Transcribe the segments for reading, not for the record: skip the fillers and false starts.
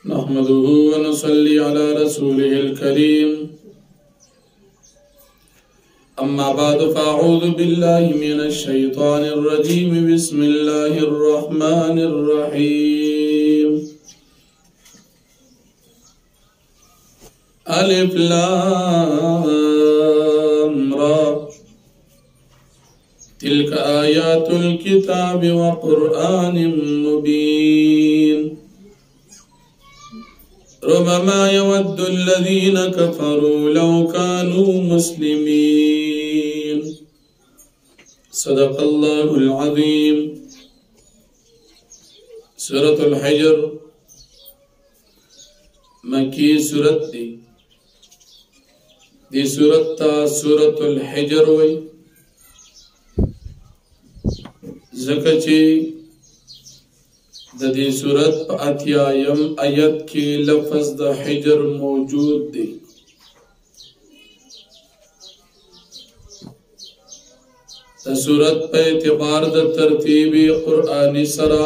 نحمده ونصلي على رسوله الكريم أما بعد فأعوذ بالله من الشيطان الرجيم بسم الله الرحمن الرحيم ألف لام را تلك آيات الكتاب وقرآن مبين ربما يود الذين كفروا لو كانوا مسلمين صدق الله العظيم. سورة الحجر مکی سورت دی سورت تا سورة الحجر وی زکچی د دې سورت په اتیایم آیت کې لفظ د حجر موجود دی. د سورت په اعتبار د ترتیب قرآنی سره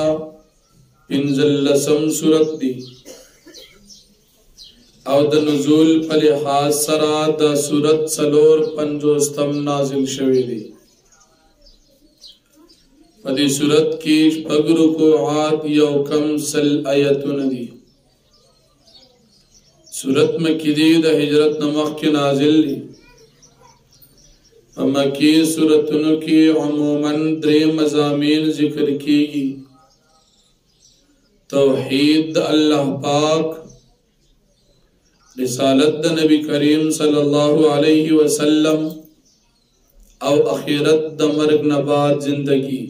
پنځلسم سورت دی او د نزول په لحاظ سره د سورت 450 نازل شوی دی. پدی صورت کی شپږ رکوعات یو کم سل آیتونه دي. صورت مکی دی د هجرت نه مخکې نازل دی. په مکی صورتونو کې عموماً درې مضامین ذکر کیږي: توحید د الله پاک، رسالت د نبی کریم صلی الله علیه وسلم او اخرت د مرګ نه بعد زندگی.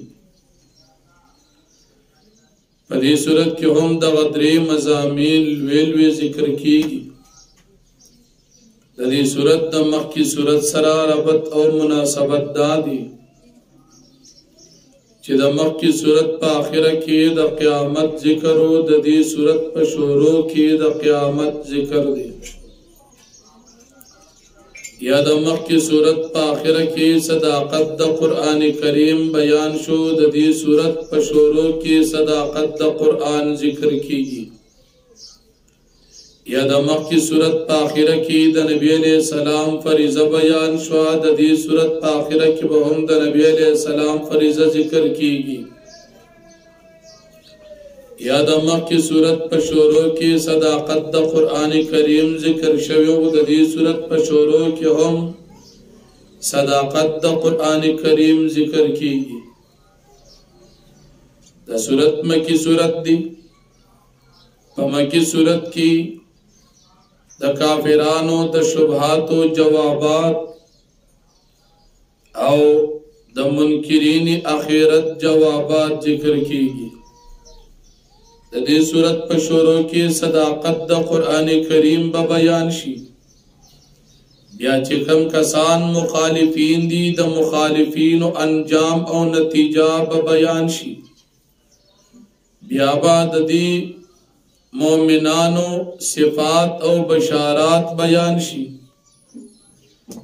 په دې صورت کې هم د غدرې مضامین لوی ذکر کیږي. د دې صورت د مخکې صورت سره ربط او مناسبت دادي چې د مخکې صورت په آخره کې د قیامت ذکر او د دې صورت په شروع کې د قیامت ذکر دی. یا د مخکې صورت په آخره کې صداقت د قرآن کریم بیان شو، د دې صورت په شروع کې صداقت د قرآن ذکر کیږي. یا د مخکې صورت په آخره کې د نبی علیہ السلام فریضه بیان شو، د دې صورت په آخره کې به هم د نبی علیہ السلام فریضه ذکر کیږي. یا د مخکې صورت په شروع کې صداقت د قرآن کریم ذکر شوی او د دې صورت په شروع کې هم صداقت د قرآن کریم ذکر کیږي. د صورت مکی صورت دی. په مکی صورت کې د کافرانو د شبهات او جوابات او د منکرین اخرت جوابات ذکر کیږي. د دې صورت په شروع کې صداقت د قرآن کریم به بیان شي. بیا چې کوم کسان مخالفین دي د مخالفین انجام او نتیجه به بیان شي. بیا به د دې مؤمنانو صفات او بشارات بیان شي.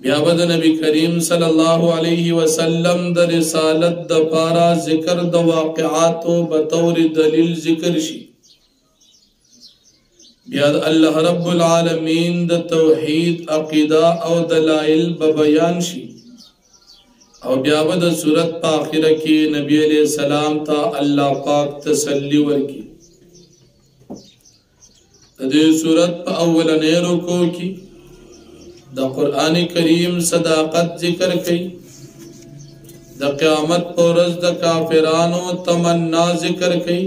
بیا به د نبی کریم صلی الله علیه وسلم د رسالت د پارا ذکر د واقعات او بطور دلیل ذکر شي. بیا د الله رب العالمین د توحید عقیده او دلائل به بیان شي. او بیا به د صورت په آخره کې نبی علیہ السلام ته الله پاک تسلی ورکړي. د دې صورت په اولنې رکوع کې د قرآن کریم صداقت ذکر کئی. د قیامت پر ورځ د کافرانو تمنا ذکر کئی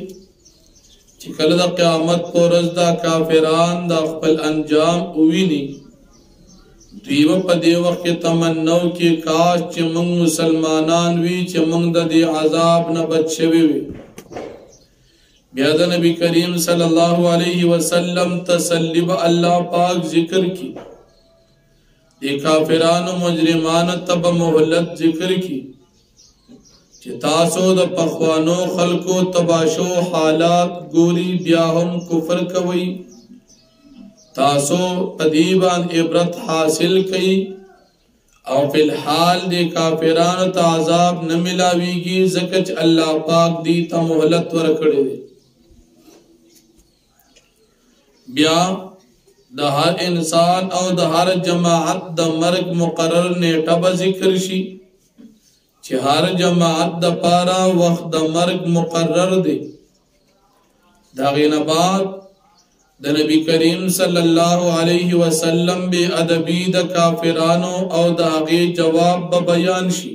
چې کله د قیامت پر ورځ د کافران د خپل انجام وویني، دوی به په دې وخت کې تمنو کې کاش چې موږ مسلمانان وي چې موږ د دې عذاب نه بچ شوي وي. بیا د نبی کریم صلی الله علیه وسلم تسلی به الله پاک ذکر کی. دی کافرانو مجرمانو تب مهلت ذکر کی چې تاسو د پخوانو خلقو تباشو حالات ګوري بیا هم کفر کوي. تاسو پدیبان عبرت حاصل کئی او فی الحال دی کافرانو تا عذاب نملاویگی زکچ اللہ پاک دی تا مہلت ورکڑے دی. بیا د هر انسان او د هر جماعت د مرګ مقرر نیټه به ذکر شي چې هر جماعت د پاره وخت د مرګ مقرر دی دا غینه بعد د نبی کریم صلی الله علیه وسلم به ادبی د کافرانو او د هغه جواب به بیان شي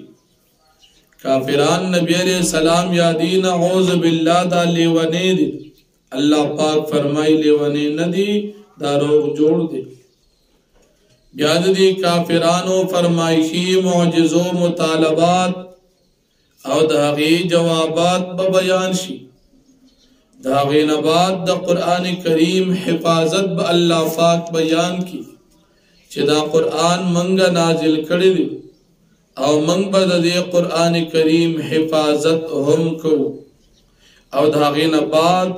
کافران نبی علیہ السلام یادین اعوذ باللہ دا لیونے دی اللہ پاک فرمائی لیونے ندی دا روغ جوڑ دی بیاد دی کافرانو فرمائشی معجزو مطالبات او دا غی جوابات بیان شی دا غی نبات دا قرآن کریم حفاظت با اللہ پاک بیان کی چی دا قرآن منگا نازل کردی دی او منگ با دا قرآن کریم حفاظت ہم کو او دا غی نبات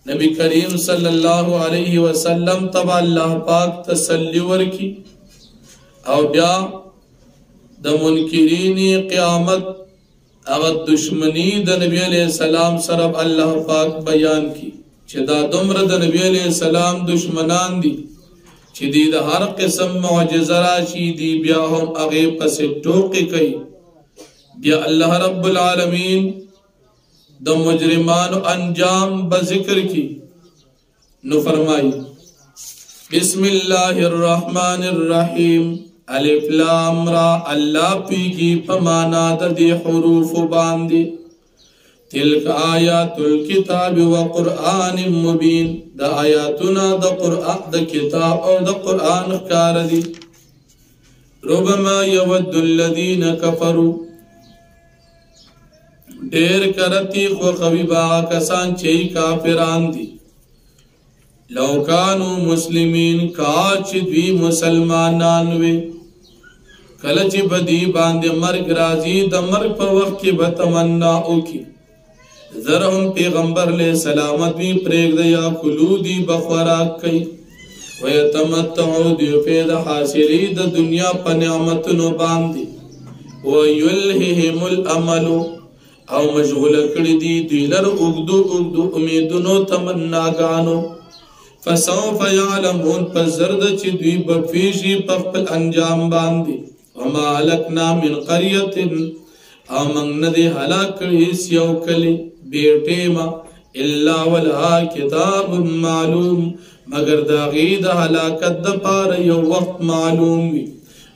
نبی کریم صلی اللہ علیہ وسلم تبا اللہ پاک تسلی ورکی او بیا د منکرین قیامت اغد دشمنی د نبی علیہ السلام سرب اللہ پاک بیان کی چه دا دمر د نبی علیہ السلام دشمنان دی چه دی دا ہر قسم معجزہ راشی دی بیا ہم اغیب پس ٹوکی کئی بیا اللہ رب العالمین دا مجرمان انجام بذکر کی نو فرمائی بسم اللہ الرحمن الرحیم الف لام را اللہ پی کی پمانا دا دی حروف باندی تلک آیات الکتاب و قرآن مبین دا آیاتنا دا قرآن دا کتاب او دا قرآن اخکار دی ربما یود الذین کفروا دیر کرتی خو خوی باغا کسان چی کافران دی لو کانو مسلمین کاچ دوی مسلمانانوی کلچ بدی باند مرگ رازی دا مرگ پا وقت کی بتمناؤ کی ذرہم پیغمبر لے سلامت بھی پریگ دیا کلودی بخوراک کئی ویتمتعو دیو پید حاصلی دا دنیا پا نعمتنو باندی ویلہم الاملو او مشغول کردی دیلر اگدو امیدنو تمناگانو فسوف یعلمون پس زرد چی دوی بفیشی پخپل انجام باندی وما لکنا من قریت او منگن دی حلاک کریس یو کلی بیٹے ما اللہ والہا کتاب معلوم مگر دا غید حلاکت دا پار یو وقت معلوم وی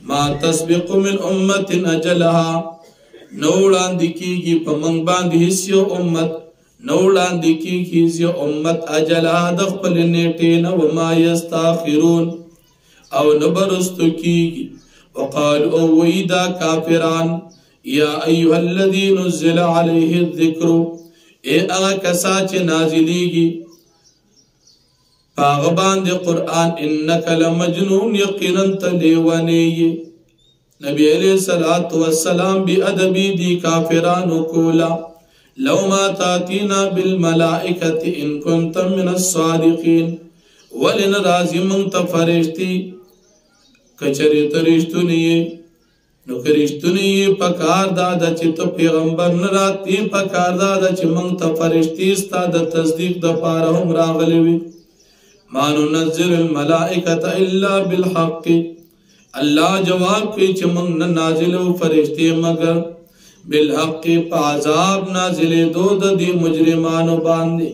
ما تسبق من امت اجلها نوڑان دکی گی پا منگ باندی حسیو امت نوڑان دکی گی حسیو امت اجلها دخپل نیٹین وما یستاخرون او نبرستو کی گی وقالوا اویدا کافران یا ایوہ الذی نزل علیہ الذکر اے اغا کسا چے نازلی گی پاغبان دے قرآن انکا لمجنون یقیناً تلیوانے نبی علیہ السلام بی ادبی دی کافرانو کولا لو ما تاتینا بالملائکت ان کنتا من الصادقین ولن رازی منتا فرشتی کچری ترشتو نیے نو کرشتو نیے پکار دادا چی تو پیغمبر نراتی پکار دادا چی منتا فرشتی ستا دا تصدیق دا پارہم راغلوی ما ننزل الملائکت الا بالحق اللہ جواب کی چی منگ نازلو فرشتی مگر بالحق پا عذاب نازل دو دا دی مجرمانو باندی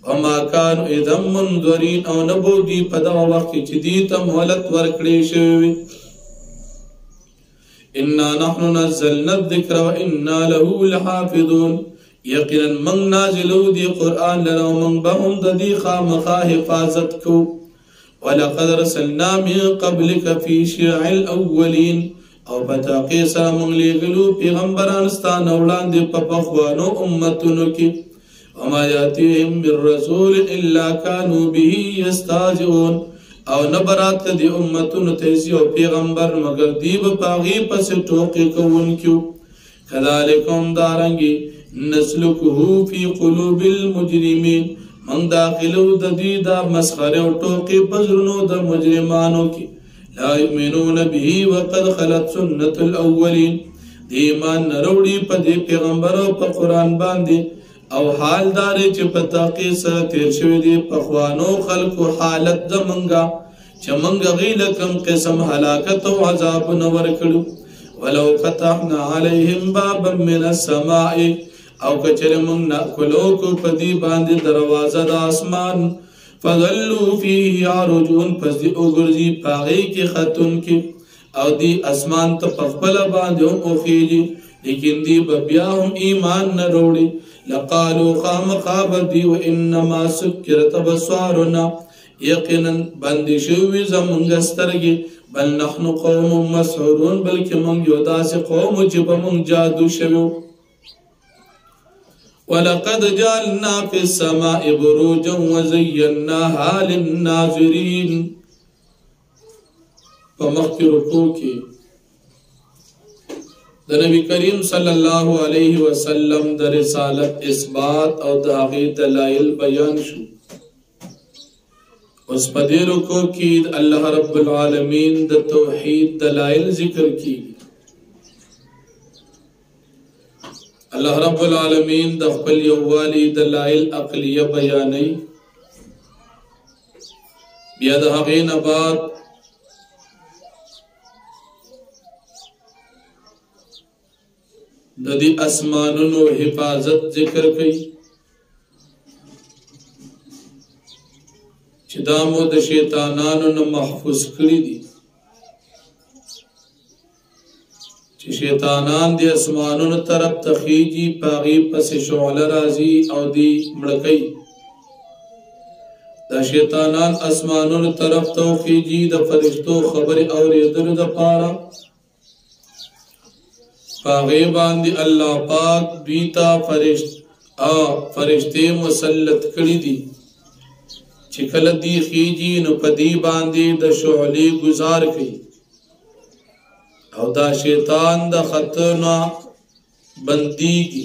وما کانو ادھم منذرین او نبو دی پدا وقت چی دیتا مولت ورکڑی شوی انا نحن نزلنا الذکر و انا لہو لحافظون یقینا منگ نازلو دی قرآن لنو منگ بہم دا دی خامخا حفاظت کو وَلَقَدْ رَسَلْنَا مِن قَبْلِكَ فِي شِيَعِ الْأَوَّلِينَ او بتاقی سر منگلی گلو پیغمبرانستان اولان دی پپخوانو امتنو کی وما یاتیهم بالرسول الا کانو به یستاجعون او نبرات دی امتنو تیسی و پیغمبر مگر دیب پاغی پس ٹوکی کون کیو کذالکم دارنگی نسلکہو فی قلوب المجرمین من داخلو دا دی دا مسخر و ٹوکی بزرنو دا مجرمانو کی لا یؤمنون به وقد خلت سنت الاولین دیمان نروڑی پا دی پیغمبر و پا قرآن باندی او حال داري چې په تحقیق سره تیر شوی دی پخوانو خلقو حالت زمونږه چې مونږ غیله کم قسم هلاکت او عذاب نور کړو ولو فتحنا عليهم بابا من السماء او کچره مونږ ناکلو کو پدی باندې دروازه د اسمان فظلوا فيه يعرجون پس دی اوګرځي پاغي کې خاتون کې او دی اسمان ته پخپل باندې هم اوخیږي لیکن دی بیا هم ایمان نه وروړي لقالوا خامخاب دی وانما سكرت ابصارنا یقینا بندي شوی زمونږ سترګې بل نحن قوم مسحورون بلکې مونږ یو داسې قوم چې په مونږ جادو شوی ولقد جعلنا في السماء بروجا وزيناها للناظرين فمخکې رکوع کې د نبی کریم صلی الله علیه وسلم د رسالت اثبات او د هغې دلایل بیان شو اوس په دې رکوع کې الله رب العالمین د توحید دلایل ذکر کیږي الله رب العالمین د خپل یووالي دلایل عقلیه بیانوي بیا د هغې نه بعد د دې اسمانونو حفاظت ذکر کوي چې دا مو د شیطانانو نه محفوظ کړي دي چې شیطانان د اسمانونو طرف ته خیږي پاغي پسې شعله راځي او دی مړکوي دا شیطانان اسمانونو طرف ته خیږي د فرشتو خبرې اورېدلو دپاره پاغی باندی اللہ پاک دویتا فرشتے مسلط کری دی چکل دی خیجی نو پدی باندی دا شعلی گزار کئی او دا شیطان دا خطرنا بندی کی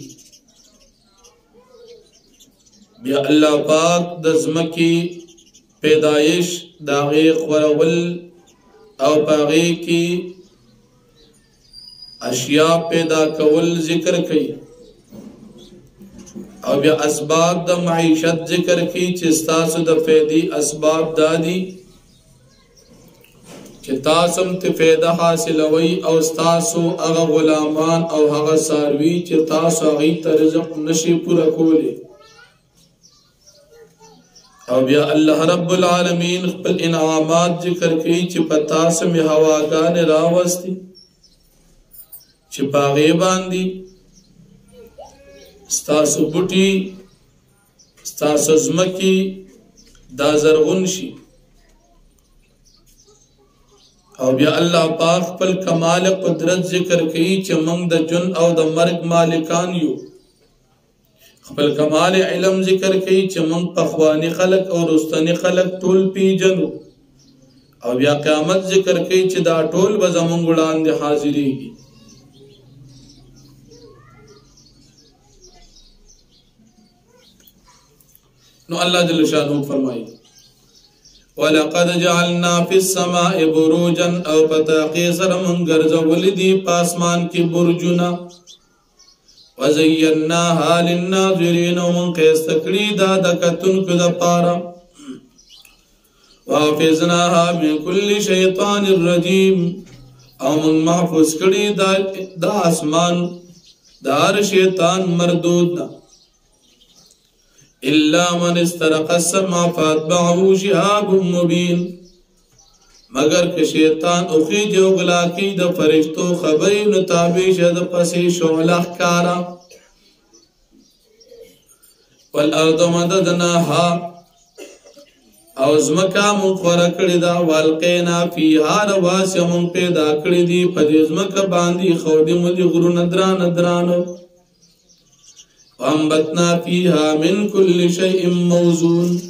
بیا اللہ پاک دا زمکی پیدایش داغی خورول او پاغی کی اشیاء پیدا کول ذکر کئی او بیا اسباب د معیشت ذکر کئی چې ستاسو د فیدی اسباب دادی چې تاسو ته فیده حاصلوي او ستاسو هغه غلامان او هغه ساروي چې تاسو هغه ته رزق نشي پوره کولی او بیا الله رب العالمین خپل انعامات ذکر کئی چې په تاسو می هواګان راوستي چې پاغې باندې ستاسو بوټي ستاسو ځمکې دا زرغون شي او بیا الله پاک خپل کمال قدرت ذکر کوي چې موږ د جن او د مرګ مالکان یو خپل کمال علم ذکر کوي چې موږ پخوانی خلق او رستنی خلق ټول پیژنو او بیا قیامت ذکر کوي چې دا ټول به زموږ وړاندې حاضرېږي نو اللہ جل شانہ فرمائی وَلَقَدْ جَعَلْنَا فِي السَّمَاءِ بُرُوجًا او پتاقی سر من گرزولی دی پاسمان کی برجنا وَزَيَّنَّاهَا لِلنَّاظِرِينَ ومن قیستکڑی دادکتن کد پارا وَحَفِظْنَاهَا مِنْ كُلِّ شَيْطَانِ الرَّجِيمِ او من محفوظ کڑی دا اسمان دار شیطان مردودنا إلا من استرق السمع فاتبعه شهاب مبين مگر که شیطان اخیج و غلاکی دا فرشتو خبری نتابیش دا پسی شعلق کارا والارض مددناها او زمکا من خورکڑی دا والقینا فیها رواسی من پیدا کڑی دی پدی زمکا باندی خودی مدی غرو ندران ندرانو وانبتنا فيها من كل شيء موزون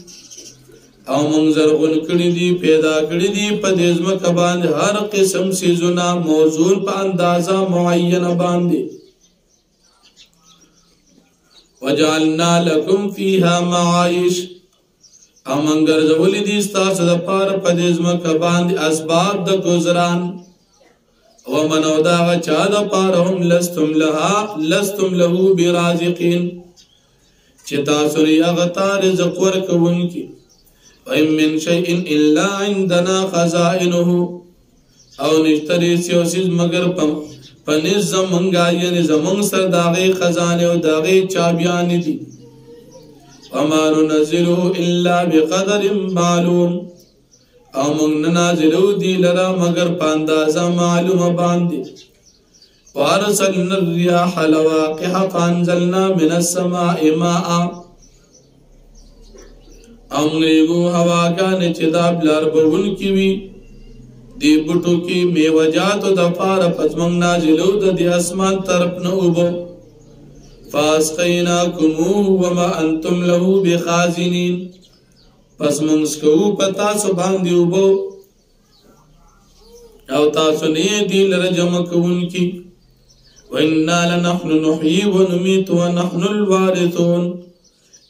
او منظر غن کړي دي پیدا کړي دي په دې ځمکه باندې هر قسم سيزونه موزون په اندازه معینه باندې وجعلنا لكم فيها معايش او منګر ځولې دي تاسو د پاره په دې ځمکه باندې اسباب د گزاران ومن او دا چا دا پارهم لستم له برازقین چې تاسو لري هغه ته رزق ورکوونکي وَإِن مِّن شَيْءٍ إِلَّا عِندَنَا خَزَائِنُهُ او نشتری سیوسیز مگر پنیز زمانگا یعنی زمان سر داغی خزانے و داغی چابیانی دی وَمَا نُنَزِّلُهُ إِلَّا بِقَدَرٍ مَعْلُومٍ او منگ ننازلو دی لرا مگر پاندازا معلوم باندی وَأَرْسَلْنَا الرِّيَاحَ لَوَاقِحَ فَأَنزَلْنَا مِنَ السَّمَاءِ مَاءً املیگو هواگانی چی دا بلار بون کیوی دی بٹو کی میوجاتو دفار پزمنگ نازلو دا دی اسمان طرف نوبو فاسقیناکموه وما انتم لہو بخازنین پس منسکو پتاسو باندیو بو او تاسو نیے دی لرجم کون کی وَإِنَّا لَنَحْنُ نُحْيِي وَنُمِيتُ وَنَحْنُ الْوَارِثُونَ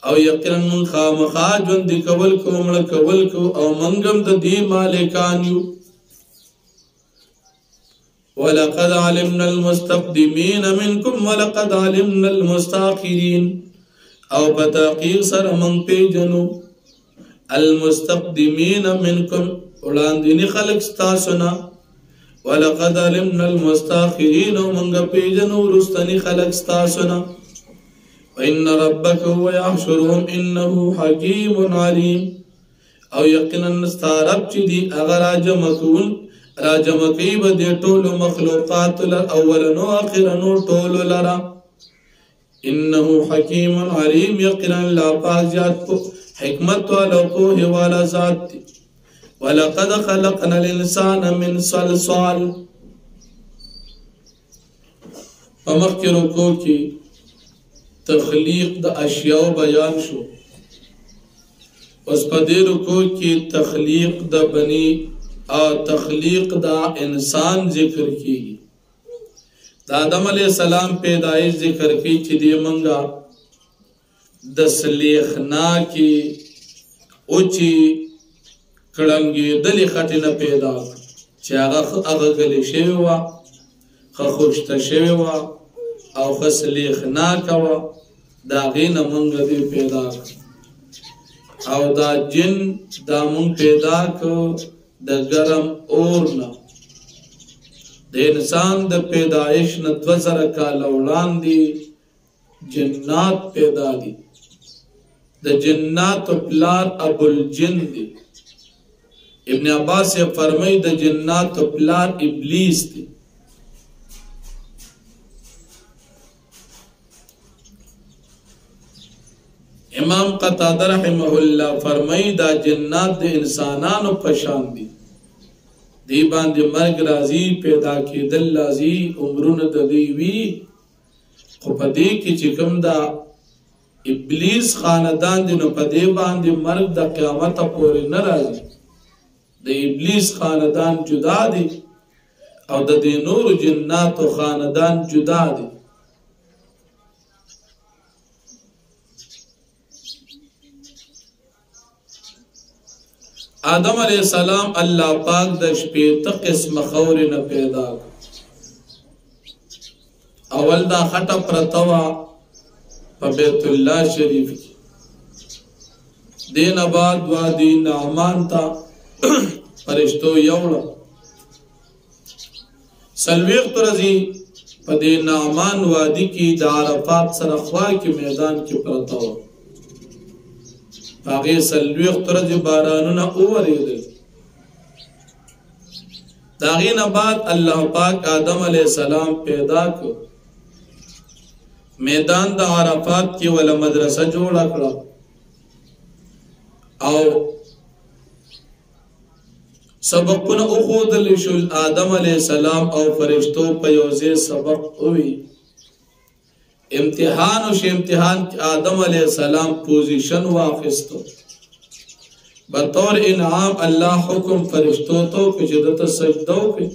او یقینا من خامخا ژوند کول کو مړ کول کو او منګم د دې مالکان یو ولقد علمنا المستقدمين منكم ولقد علمنا المستاخرين او بتحقیق سره من پیجنو المستقدمين منكم وړاندې خلق تاسو ولقد علمنا المستاخرين ومن پیجنو رستنی خلق تاسو وَإِنَّ رَبَّكَ هُوَ يَحْشُرُهُمْ إِنَّهُ حَكِيمٌ عَلِيمٌ او یقینا نستارب چی دی اگر راجمکی با دی طول مخلوقات لر اولنو آخرنو طول لرا انہو حکیم علیم یقینا لا پاک زیاد کو حکمت والا کوہ والا ذات دی وَلَقَدْ خَلَقْنَا الْإِنسَانَ مِنْ صَلْصَالٍ پمخ کی رکو کی تخلیق دا اشیاء بیان شو اس پا دے رکو کی تخلیق دا بنی تخلیق دا انسان ذکر کی دا آدم علیہ السلام پیدائش ذکر کی چی دی منگا دا سلیخنا کی اوچی کڑنگی دلی خطی نا پیدا چی آغا گلی شوی وا خوشت شوی وا او خسلیخ ناکوا دا غین منگ دی پیدا او دا جن دا منگ پیدا کو دا گرم اورنا دا انسان دا پیدایش ندوزر کالولان دی جنات پیدا دی دا جنات پلار ابو الجن دی ابن عباس فرمائی دا جنات پلار ابلیس دی امام قتادہ رحمہ اللہ فرمائی دا جنات دے انسانانو پشان دی دی باندې مرگ رازی پیدا کی دل لازی عمرون ددیوی خو پدی کی چکم دا ابلیس خاندان دی نو پدی باندې مرگ دا قیامت پوری نرازی دا ابلیس خاندان جدا دی او دا دی نور جنات و خاندان جدا دی آدم علیہ السلام اللہ پاک دا شپیتا قسم خور نا پیدا اول دا خطا پرتوا پا بیت اللہ شریف کی دین آباد وادی نعمان تا پرشتو یوڑا سلویخت رضی پا دین نعمان وادی کی دا عرفات سرخوا کی میدان کی پرتوا آگے سلویخ ترج بارانونا اووری دل داغین بعد اللہ پاک آدم علیہ السلام پیدا کو میدان دا عرفات کی والا مدرسہ جوڑا کرا او سبقنا اخود لشل آدم علیہ السلام او فرشتو پیوزے سبق ہوئی امتحان وشي امتحان آدم علیہ السلام پوزیشن واخستو بطور انعام اللہ حکم فرشتو تو کہ جدت سجدو کہ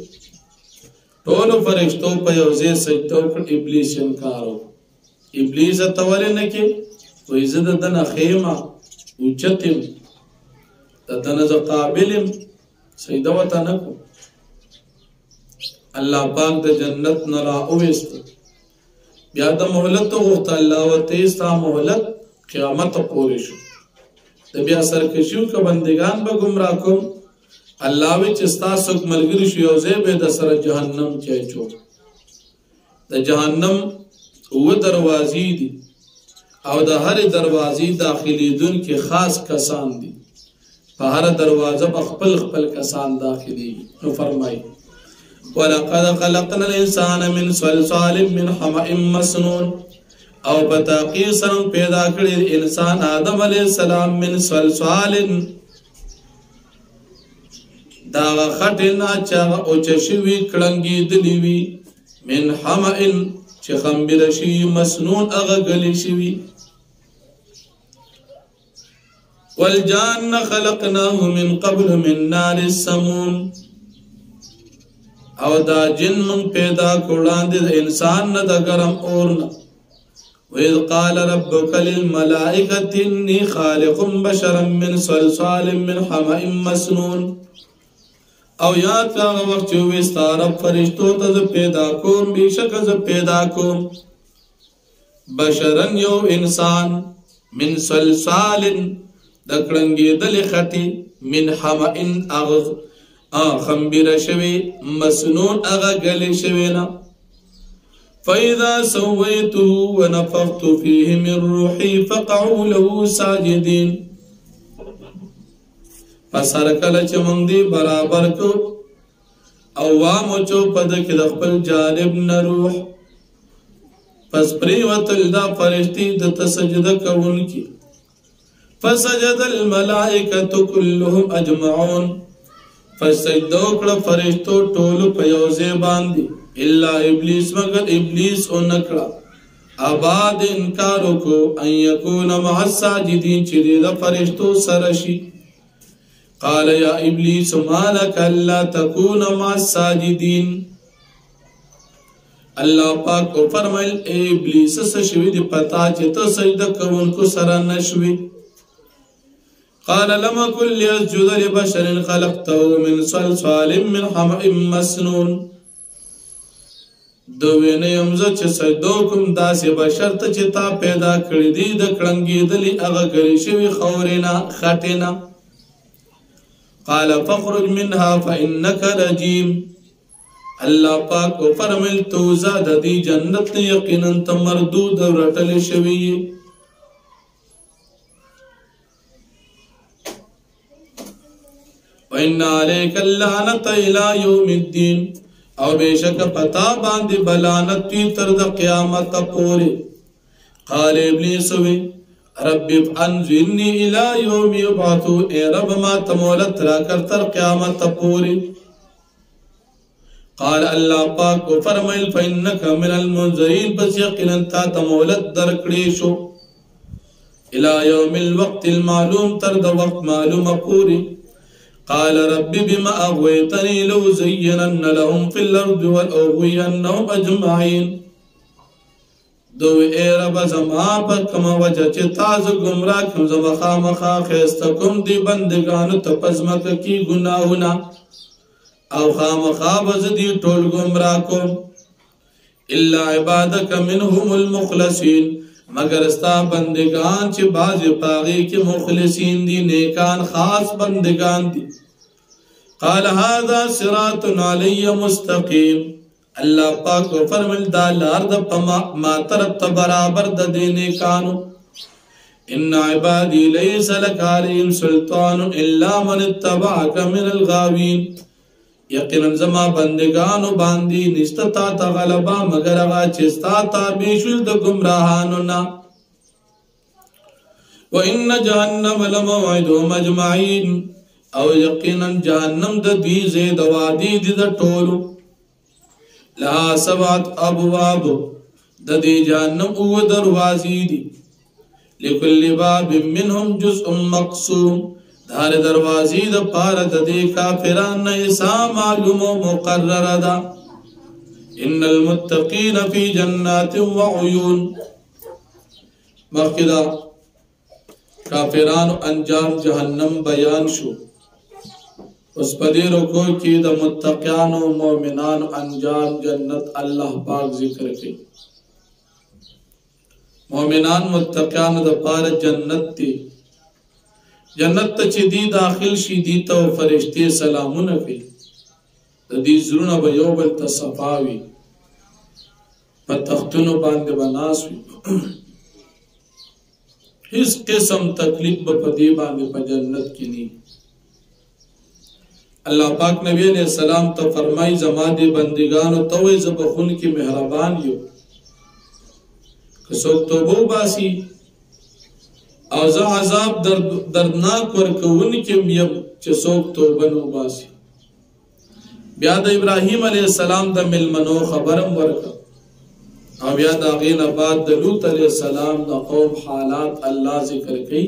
طول فرشتو پیوزے سجدو کہ ابلیس انکارو ابلیس اتوالے نکی ویزد دن خیمہ اوچتم دن قابلم سجدوتا نکو اللہ پاک دا جنت نرا اویستو بیا دا محلت تو غفت اللہ و تیستا محلت قیامت پورې شو د بیا سرکشیو که بندگان به ګمراه کوم الله وی چې ستاسو ملګری شو یو ځای به د سره جهنم کې اچو د جهنم اوه دروازې دي او د هر دروازې داخليدونکي خاص کسان دي په هر دروازه په خپل خپل کسان داخليږي نو فرمایي ولقد خلقنا الانسان من صلصال من حمأ مسنون او بتاقی سرم پیدا کړی انسان آدم علیہ السلام من صلصال دا خټینا چا او چشوی کړنګي دلیوی من حمأ چې خمبر شي مسنون اغه غلی شي والجان خلقناه من قبل من نار السموم او دا جن من پیدا کړاند انسان نه د ګرم اور نه وإذ قال ربك للملائكة إني خالق بشرا من صلصال من حمأ مسنون او یاد کا وقت جو وستارب فرشتو تز پیدا کوم بیشک ز پیدا کوم بشرن یو انسان من صلصال دکړنګي دل خټي من حمأ اغ خمبر شوی مسنون اغا گلی شوینا فَإِذَا سَوَّيْتُهُ وَنَفَخْتُ فِيهِ مِنْ رُوحِي فَقَعُوا لَهُ سَاجِدِينَ پس هر کله چې موږ دی برابر کو او وامچو پد کې د خپل جانب نه روح پس پریوتل دا فرشتي د تسجده کوونکی فسجد الملائکة كلهم اجمعون فسجدو کړه فرشتو ټول په یو ځای باندې الا ابلیس مگر ابلیس او نکړه آباد انکار کو ان یکون مع الساجدین چې د فرشتو سره شي قال یا ابلیس ما لك الا تكون مع الساجدین الله پاک او فرمایل اے ابلیس څه شوی دی پتا چې ته سجده کوونکو سره نشوي قال لم كن ليسجد لبشر خلقته من صلصال من حمأ مسنون دوی نه یمزه چې سجدو کوم داسې بشر ته چې تا پیدا کړی دی د کړنګېدلې هغه ګرې شوي خاورې نه خټې نه قال فاخرج منها فإنك رجيم الله پاک او فرمایل تو ځه د دې جنت یقینا ته مردود او رټل شوی وَإِنَّ عَلَيْكَ اللَّعْنَةَ إِلَى يَوْمِ الدِّينِ او بیشک پتا باندې بلانت تی تر د قیامت پورې قال ابلیس وی رب انظرني الى يوم يبعثون اے رب ما تمولت را کر تر قیامت پورې قال الله پاک او فرمایل فإنك من المنذرين بس یقینا تا تمولت درکړې شو الى يوم الوقت المعلوم تر د وقت معلومه پورې قال رب بما أغويتني لو زينن لهم في الأرض ولأغوينهم أجمعين دو اے رب زما پر کما وجه چه تاز گمراه کم زما خامخا خیستکم دی بندگانو تپزمک کی گناہونا او خامخا بزدی ٹول گمراه کم الا عبادک منهم المخلصین مگر استا بندگان چه باز پاغی کے مخلصین دی نیکان خاص بندگان دی قال هذا صراط علی مستقیم اللہ پاک و فرمل دا لار دا ما طرف تا برابر دا دینے کانو ان عبادی لیس لک علیہم سلطان الا من اتبعک من الغاوین یقینا زما بندگانو باندی نشتا تا غلبا مگر اغا چستا تا بیشل دا گمراہانو نا وَإِنَّ جَهَنَّمَ لَمَوْعِدُهُمْ أَجْمَعِينَ او یقینا جہنم دا دی زید وادی دی دا ٹولو لها سبعت ابواب دا دی جہنم او دروازی دی لکل باب منهم جزء مقسوم دار دروازی دا پار دا دی کافران ایسا معلوم و مقرر دا ان المتقین فی جنات وعیون مخدا کافران انجام جہنم بیان شو اس پدی رکو کی دا متقیان و مومنان انجام جنت اللہ پاک ذکر کی مومنان متقیان د پاره جنت دی جنت ته چې دی داخل شي دی ته فرشتي سلامونه کوي د دې زړونه به یو بل ته صفاوي په تختونو باندې بناس وي هیڅ قسم تکلیف به په دې باندې په جنت کې نه الله پاک نبی علیہ السلام ته فرمای زما دې بندگانو ته وې ز بخون کې مهربان یو که څوک توبه باسي او زه عذاب دردناک ورکوونکی یم چې څوک توبه نو باسي بیا د ابراهیم علیہ السلام د ملمنو خبرم ورکړه او بیا د هغې نه بعد د لوط علیہ السلام د قوم حالات الله ذکر کوي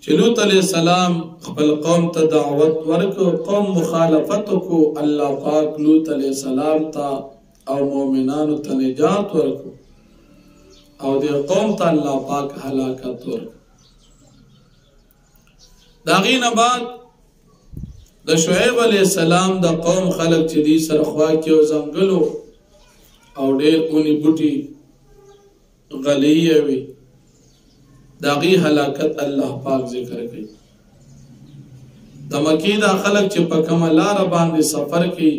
چې لوط علیہ السلام خپل قوم ته دعوت ورکړ قوم مخالفت وکړو الله پاک لوط علیہ السلام ته او مؤمنانو ته نجات ورکړ او د قوم ته الله پاک هلاکت ورکړ د هغې نه بعد د شعیب علیہ السلام د قوم خلق چې دي سره خوا کې او ځنګلو او ډېر اونی بوټي غلې وي د هغې هلاکت الله پاک ذکر کوي د مکې دا خلق چې په کومه لاره باندې سفر کوي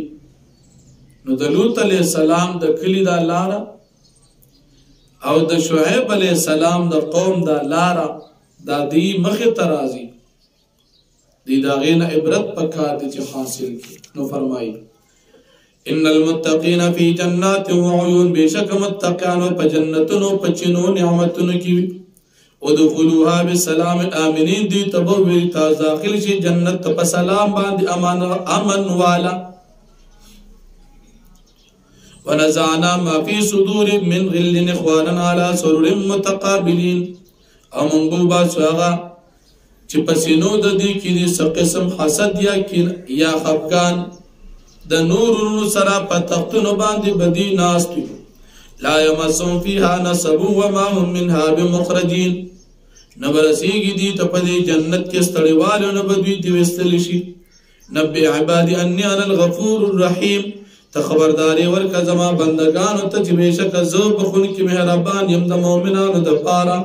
نو د لوط علیہ السلام د کلي دا لاره او د شعیب علیہ السلام د قوم دا لاره دا دی مخې ته راځي دی د هغې نه عبرت پکار دی چې حاصل کړي نو فرمایي ان المتقین فی جنات وعیون بشک متقیانو په جنتونو په چینو نعمتونو کې وي ادخلوها بسلام آمنین دی تبوی تا داخل شي جنت په سلام باندې امن والا ونزعنا ما في صدور من غل اخوانا على سرر متقابلین او منگو باسو آغا چی پسینو دا دی کی دی سقسم حسد یا خفگان دا نورونو سرا پا تختونو باندی بدی ناستوی لا یمسون فیها نصبو وما هم منها بمخرجین نبرسیگی دی تا پا دی جنت کے ستڑیوالو نبدوی دیوستلشی نبی عبادی انی انا الغفور الرحیم تا خبرداری ورکا زما بندگانو تا چی بیشک زو بخون کی مہربان یم دا مومنانو دا پارا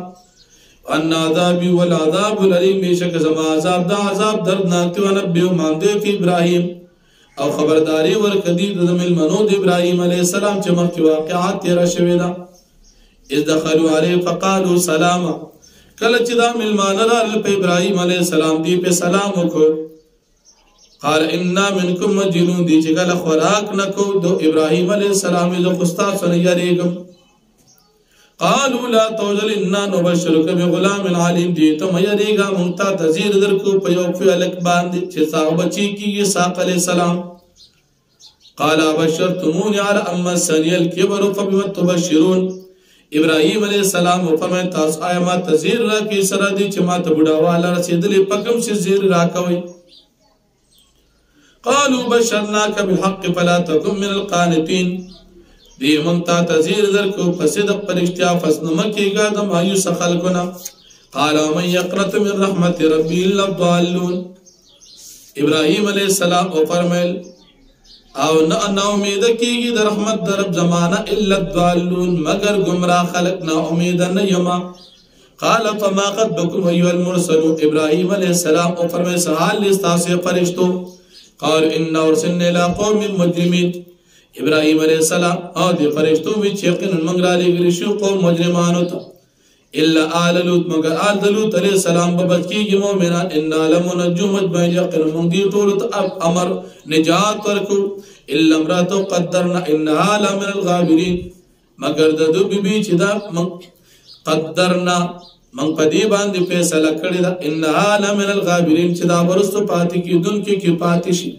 ان عذابی والعذاب العلیم بیشک زما عذاب دا عذاب دردناکی و نبیو ماندے فی ابراہیم او خبرداری ورکدی دا ملمنو دا ابراہیم علیہ السلام چی مخی واقعات تیرا شویدہ از دخلو علیہ فقالو سلاما کلچ دا ملمان را پہ ابراہیم علیہ السلام دی پہ سلامو کو قال انا منکم مجنون دی چگل خوراک نکو دو ابراہیم علیہ السلام جو خستا سن یریگم قالوا لا توجل انا نبشرک بغلام علیم دی تم یریگا منتا تزیر در کو پیوفی علک باندی چھ صاحب بچی کی یہ ساق علیہ السلام قال بشرتمون علی اما سنی الکبر فبمت تبشرون ابراہیم علیہ السلام فرمائے تاس آیا ما تزیر را کی سرا دی چھ ما تبڑاوالا رسیدلی پکم سے زیر را کوئی قالوا بشرناك بالحق فلا تكن من القانتين دی منتا تزیر در کو فصدق پرشتیا فسنمکی گا دم آیوس خلقنا قال ومن يقنط من رحمت ربی الا الضالون ابراہیم علیہ السلام فرمائل او نا امید کی گی در رحمت در رب زمانہ الا الضالون مگر گمراہ خلق نا امید نیما قال فما قدبکم ایوہ المرسلون ابراہیم علیہ السلام فرمائل سحال لیستاسی فرشتو قال ان ارسلنا الى قوم مجرمين ابراہیم علیہ السلام دی فرشتو وچ یقین منگرا لے گریشو قوم مجرمانو تا الا آل لوط مگر آل دلوط علیہ السلام ببت کی گی مومنان انا لمنجو مجمعین یقین منگی طولت امر نجات ورکو الا امراتو قدرنا انہا لمن الغابرین مگر ددو بی بی چی دا قدرنا من پدی باندې فیصله کړی دا انها لمن الغابرین چې دا ورستو پاتې کیدونکو کې پاتې شي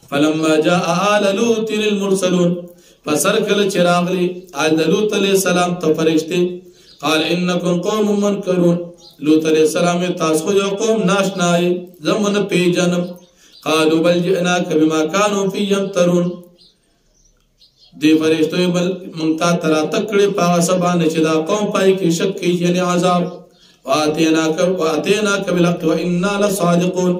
فلما جاء آل لوط المرسلون فسر کله چې راغلي آل لوط علیہ السلام ته فرشتي قال انکم قوم منکرون لوط علیہ السلام تاسو یو قوم ناشنای زمون پیجنم قالوا بل جئناك بما كانوا فيه يمترون دی فرشتو بل منتا ترا تکړه پاغه سبانه چې دا قوم پای کې شک کوي یعنی عذاب واتیناک بالحق وانا لصادقون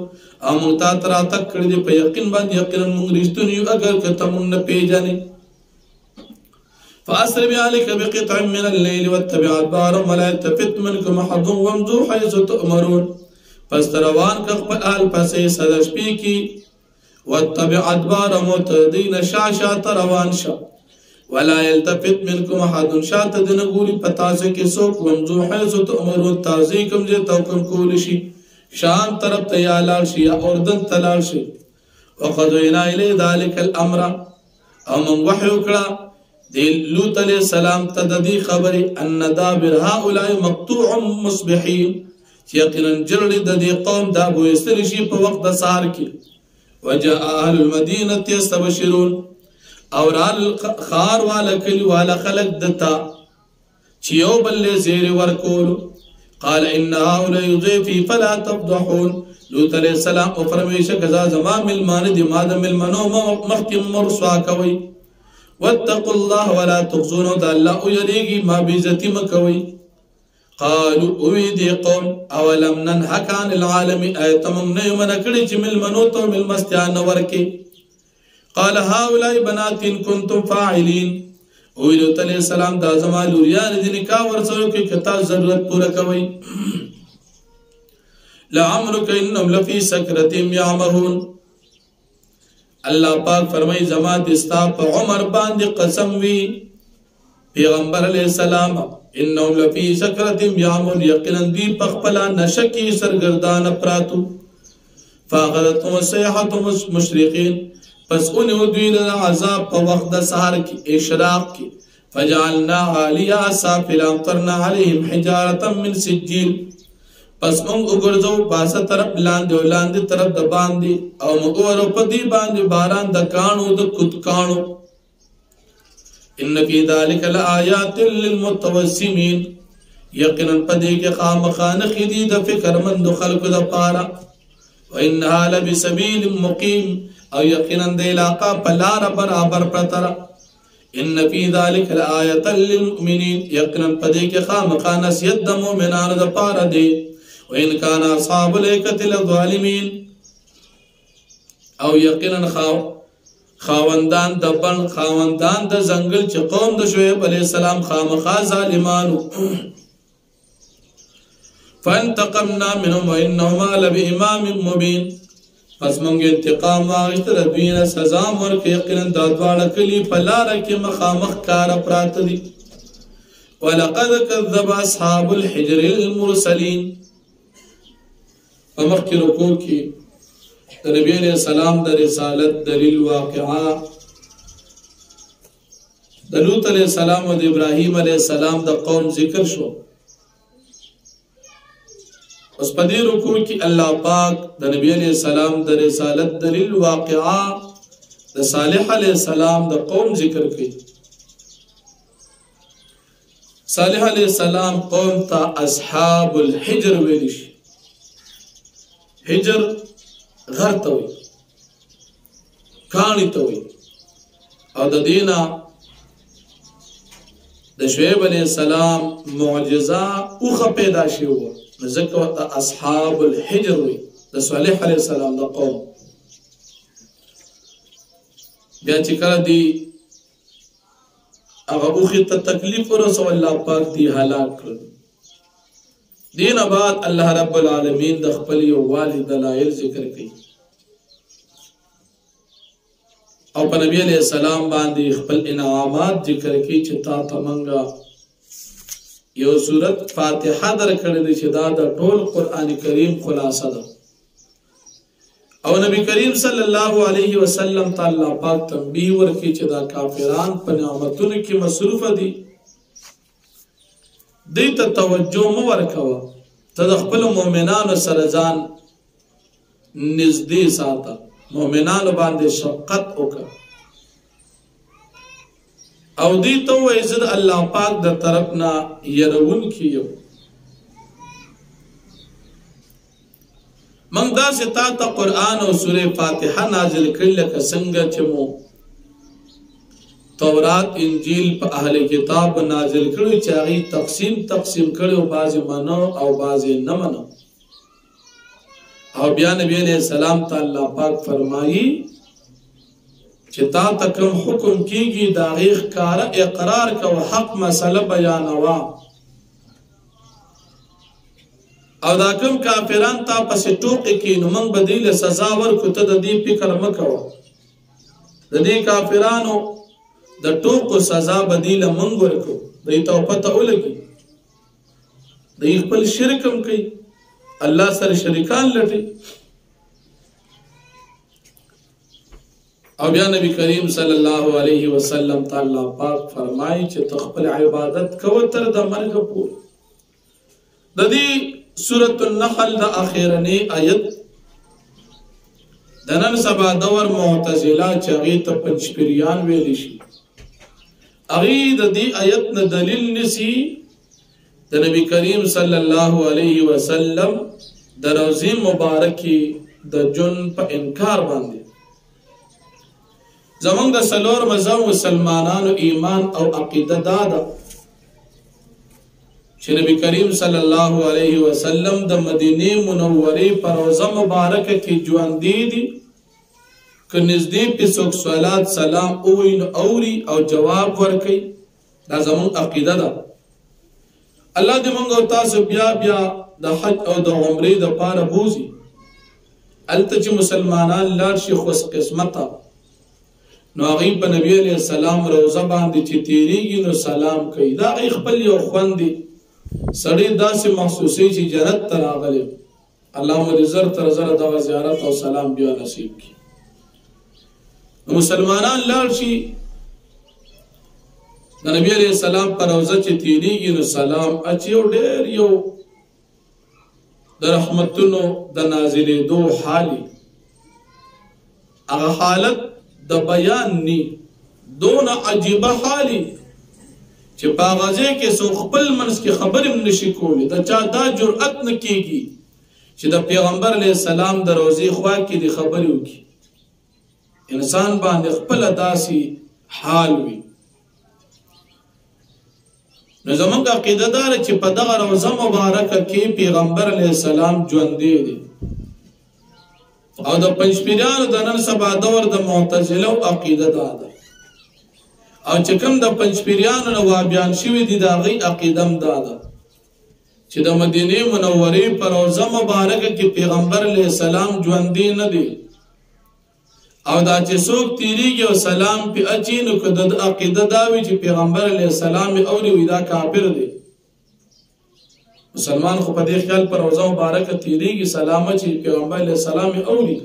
امتا ترا تکړه دی په یقین باندې یقینا موږ رښتونی یو اگر که تم نه پیژنې فأسر بأهلك بقطع من الليل واتبع أدبارهم ولا يلتفت منكم أحد وامضوا حيث تؤمرون. پس روان که خپل اهل پسې صد شپې کی واتبع أدبارهم تدین شاشا روان شا ولا يلتفت منكم أحد شات دن ګوري پتا سے کې څوک وامضوا حيث تؤمرون تازي کوم چې توکم کول شي شام طرف ته یا لاړ شي یا اردن ته لاړ شي. وقضينا إليه ذلك الأمر او من وحي وکړه دی لوط علیہ السلام تددی خبری ان دابر هؤلاء مقطوع مصبحین یقینا جرړي د دې قوم دا بو استل شي په وخت د سحر کې. وجاء اهل المدینه یستبشرون اور خار والا کلی والا خلق دتا چې یو بل زیر ورکول. قال ان هؤلاء ضيفي فلا تفضحون. لوط علیہ السلام او فرمیشه کذا زما ملمان دی مادم ملمنو مخکم مرسوا کوي. واتقوا الله ولا تخزون دا الله او یریږي ما بیزتی مکوي. قالوا اویدی قوم اولم ننهک عن العالم ایتمم نیو من کړي چې ملمنو ته ملمستیان ورکي. قال هؤلاء بنات ان كنتم فاعلين. لوط علیہ السلام دا زما لوریان دي نکاح ورسره کې کتا ضرورت پوره کوي. لعمرك انهم لفي سكرتهم يعمهون. اللہ پاک فرمائی زما دستا پا عمر باند قسم وی پیغمبر علیہ السلام انہم لفی سکرتم یعمون یقنن دی پخپلا نشکی سرگردان پراتو. فاغدتم السیحتم مشرقین پس انہو دویل عذاب پا وقت سحر کی اشراق کی. فجعلنا عالیا سافلا امطرنا علیہم حجارتا من سجیل. پس مونگ اگرزو باسا طرف لاندے و لاندے طرف دا باندے او مگورو پدی باندے باران دا کانو دا کت کانو. ان فی ذالک لآیات للمتوسمین. یقناً پدی کے خامخان خیدی دا فکر مند خلق دا پارا. و انہا لبسبیل مقیم او یقناً دا علاقہ پلار برابر پرترا. ان فی ذالک لآیات للمؤمنین. یقناً پدی کے خامخان سید دا مومنان دا پارا دے. وإن كان أصحاب الأيكة لظالمين. او یقینا خاوندان د بن خاوندان د زنګل چې قوم د شعیب علیہ السلام خامخا ظالمانو. فانتقمنا منهم وإنهما لبإمام مبين. پس مونږ انتقام واخیست د دوی نه سزا ورکړه. یقینا دا دواړه کلي په لاره کې مخامخ کار پراته دي. ولقد كذب أصحاب الحجر المرسلين. فمخ کی رکو کی نبی علیہ السلام در رسالت دلیل واقعا لوط علیہ السلام و ابراہیم علیہ السلام دا قوم ذکر شو. اس پدی رکو کی اللہ پاک دا نبی علیہ السلام در رسالت دلیل واقعا دا صالح علیہ السلام دا قوم ذکر کی. صالح علیہ السلام قوم تا اصحاب الحجر ویلش. حجر غر توي کانی توي او د دینا د شعیب علیہ السلام معجزہ اوخه پیدا شي وو ذکر اصحاب الحجر وي د صالح علیہ السلام د قوم. بیا چې کړه دی هغه اوخه ته تکلیف ورسو الله پاک دی هلاک کړ. دین بعد اللہ رب العالمین د خپل یو والی دلائل ذکر کړي او په نبی علیہ السلام باندې خپل انعامات ذکر کړي چې تا تمنګا یو سورت فاتحه در کړي چې دا د ټول قران کریم خلاصه ده. او نبی کریم صلی الله علیه وسلم تعالی پاک تنبیه ورکړي چې دا کافران په نعمتونو کې مصروف دي. دیتا توجه مو ورکوا ته د خپل مؤمنانو سره ځان نږدې ساته. مؤمنانو باندې شفقت وکړه او دیتا وایي زه د الله پاک د طرف نه يرونکی یم. موږ داسې تا ته قرآن او سورې فاتحه نازل کړي لکه څنګه چې مو تورات انجیل په اهل کتاب نازل کړي چې هغه تقسیم کړي او بعضی منو او بعضی نه منو. او بیا نبی علیہ السلام تعالی پاک فرمایي چې تا ته کوم حکم کیږي د هغې ښکاره اقرار کوه حق مسله بیانوه او دا کوم کافران تا پسې ټوقې کوي نو موږ به دوی له سزا ورکړو ته د دې فکر مه کوه د دې کافرانو د ټوقو سزا به دوی له موږ ورکړو دوی ته پته ولګي دوی خپل شرک هم کوي الله سره شریکان لټي او بیا نبی کریم صلی الله علیه وسلم تعالی پاک فرمایي چې ته خپل عبادت کوه تر د مرګ پورې د دې سورۃ النحل د اخیرنی آیت د نن سبا دور معتزله چې هغې ته پنجپیریان ویلی شي هغې د دې آیت نه دلیل نیسي د نبی کریم صلی الله علیه وسلم د روضې مبارکې د جون په انکار باندې زمونږ د څلور مذهب مسلمانانو ایمان او عقیده دا ده چې نبی کریم صلی الله علیه وسلم د مدینه منورې په روضه مبارکه کې ژوندي دي که نږدې پې څوک صلات سلام ووایي نو اوري او جواب ورکوي دا زموږ عقیده ده الله دې موږ او تاسو بیا بیا د حج او د عمرې دپاره بوځي هلته چې مسلمانان لاړ شي خوش قسمته نو هغوی په نبي علیه السلام روضه باندې چې تیریږي نو سلام کوي دا هغوی خپل یو خوند دی سړی داسې محسوسوي چې جنت ته راغلی الله مو دې زر تر زره دغه زیارت او سلام بیا نصیب کړي نو مسلمانان لاړ شي د نبي علیه السلام په روضه چې تیریږي نو سلام اچي او ډېر یو د رحمتونو د نازلېدو حالي هغه حالت د بیان نی دون عجیبه حالی چې په هغه ځای کې څوک خپل منځ کې خبرې هم نشي کولی د چا دا جرأت نه کېږي چې د پیغمبر علیه السلام د روضې خوا کې دې خبرې وکړي انسان باندې خپله داسې حال وي نو زموږ عقیده دا ده چې په دغه روضه مبارکه کې پیغمبر علیه السلام ژوندی دی او د پنجپیریانو د نن سبا دور د معتزله عقیده دا ده او چې کوم د پنجپیریانو نه وهابیان شوي دي د هغوی عقیده هم دا ده چې د مدینې منورې په روضه مبارکه کې پیغمبر علیه السلام ژوندی نه دی او دا چې څوک تیریږي او سلام پې اچي نو که د عقیده دا وي چې پیغمبر علیه السلام یې اوري وي دا کافر دی مسلمان خو په دې خیال پر روضه مبارکه تیریږي سلام اچي پیغمبر علیه السلام یې اوري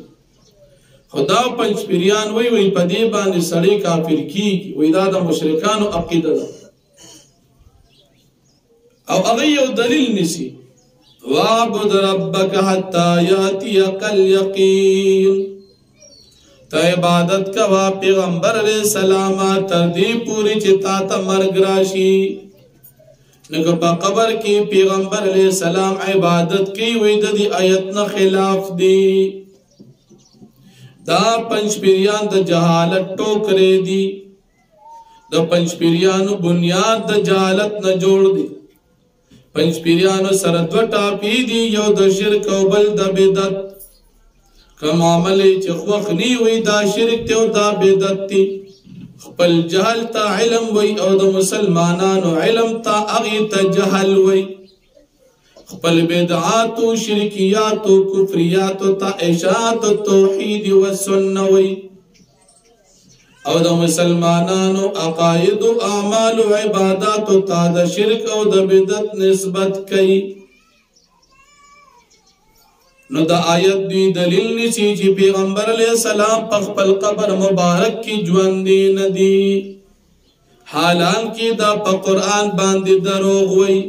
خو دا پنجپیریان وی په دې باندې سړی کافر کیږي وی دا د مشرکانو عقیده ده او هغه یو دلیل نیسي واعبد ربک حتی یاتیک الیقین ته عبادت کوه پیغمبر علیه السلام تر دې پورې چې تا ته مرګ راشي نو که په قبر کې پیغمبر علیه السلام عبادت کوي وی د دې آیت نه خلاف دی دا پنجپیریان د جهالت ټوکرې دي د پنجپیریانو بنیاد د جهالت نه جوړ دی پنجپیریانو سره دوه ټاپې دي یو د شرک او بل د بدعت کوم عمل چې خوښ نی وي دا شرک دی او دا بدعت دی خپل جهل ته علم وي او د مسلمانانو علم ته هغې ته جهل وي خپل بدعات و شرکیات و کفریات و اشاعت و توحید و سنه وی او د مسلمانانو عقاید و اعمال و عبادات و تا د شرک او د بدعت نسبت کئی نو دا آیت دی دلیل نیسی چې پیغمبر علیہ السلام په خپل قبر مبارک کی ژوندی ندی حالان کی دا په قرآن باندې دروغ وی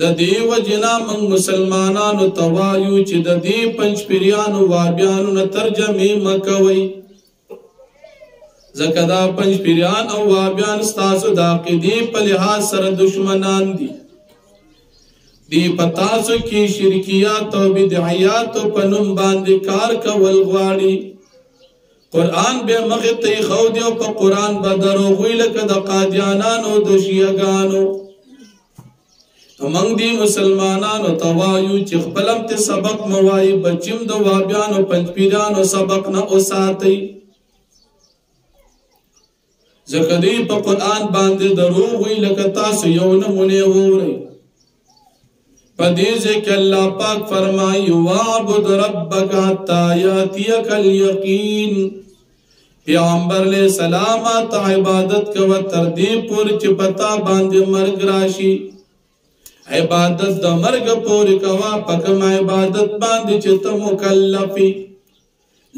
د دې وجنا من مسلمانانو توایو چې د دې پنجپیریانو وهابیانو نه ترجمه مکوي ځکه دا پنجپیریان او وهابیان ستاسو د عقیدې په لحاظ سره دشمنان دي دی پتاسو کې شرکیات او بدعیات په نوم باندې کار کول غواړي قرآن به مخې ته خو دی او په قرآن به دروغ وي لکه د قادیانانو د شیعګانو امنګ دی مسلمانانو توایو چې خپلم ته سبق موای بچیم د وهابیانو پنجپیرانو سبق نه اوساتي ځکه دوی په قرآن باندې دروغ وایي لکه تاسو یو نمونې واورئ. په دې ځای کې الله پاک فرمایي واعبد ربک حتی یاتیک الیقین. پیغمبر علیہ السلام ته عبادت کوه تر دې پورې چې پتا باندې مرګ راشي. عبادت د مرګ پورې کوه په کوم عبادت باندې چې ته مکلف یې.